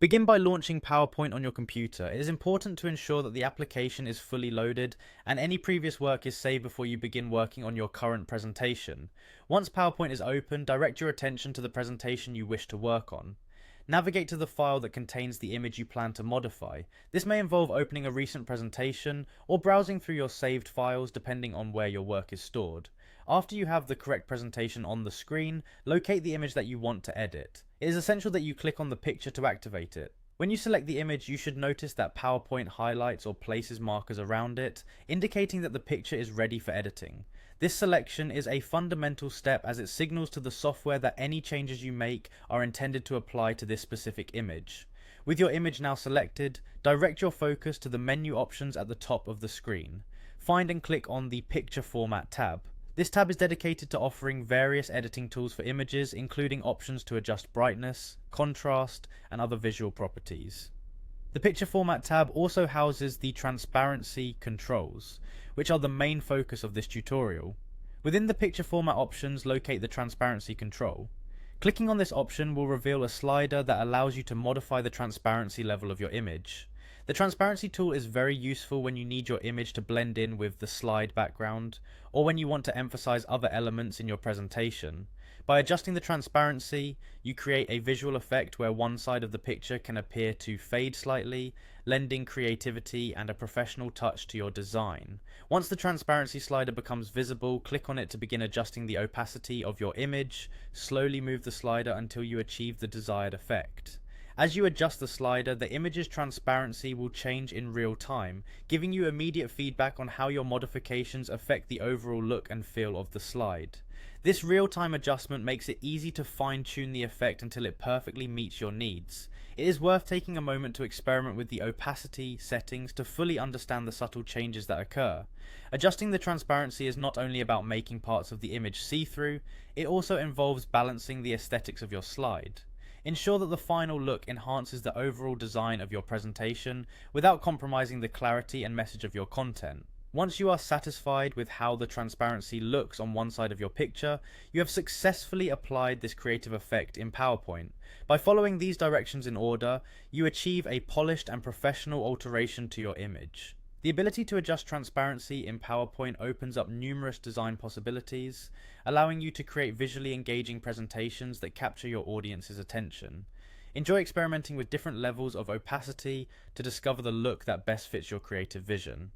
Begin by launching PowerPoint on your computer. It is important to ensure that the application is fully loaded and any previous work is saved before you begin working on your current presentation. Once PowerPoint is open, direct your attention to the presentation you wish to work on. Navigate to the file that contains the image you plan to modify. This may involve opening a recent presentation or browsing through your saved files depending on where your work is stored. After you have the correct presentation on the screen, locate the image that you want to edit. It is essential that you click on the picture to activate it. When you select the image, you should notice that PowerPoint highlights or places markers around it, indicating that the picture is ready for editing. This selection is a fundamental step as it signals to the software that any changes you make are intended to apply to this specific image. With your image now selected, direct your focus to the menu options at the top of the screen. Find and click on the Picture Format tab. This tab is dedicated to offering various editing tools for images, including options to adjust brightness, contrast, and other visual properties. The Picture Format tab also houses the transparency controls, which are the main focus of this tutorial. Within the picture format options, locate the transparency control. Clicking on this option will reveal a slider that allows you to modify the transparency level of your image. The transparency tool is very useful when you need your image to blend in with the slide background, or when you want to emphasize other elements in your presentation. By adjusting the transparency, you create a visual effect where one side of the picture can appear to fade slightly, lending creativity and a professional touch to your design. Once the transparency slider becomes visible, click on it to begin adjusting the opacity of your image. Slowly move the slider until you achieve the desired effect. As you adjust the slider, the image's transparency will change in real time, giving you immediate feedback on how your modifications affect the overall look and feel of the slide. This real-time adjustment makes it easy to fine-tune the effect until it perfectly meets your needs. It is worth taking a moment to experiment with the opacity settings to fully understand the subtle changes that occur. Adjusting the transparency is not only about making parts of the image see-through, it also involves balancing the aesthetics of your slide. Ensure that the final look enhances the overall design of your presentation without compromising the clarity and message of your content. Once you are satisfied with how the transparency looks on one side of your picture, you have successfully applied this creative effect in PowerPoint. By following these directions in order, you achieve a polished and professional alteration to your image. The ability to adjust transparency in PowerPoint opens up numerous design possibilities, allowing you to create visually engaging presentations that capture your audience's attention. Enjoy experimenting with different levels of opacity to discover the look that best fits your creative vision.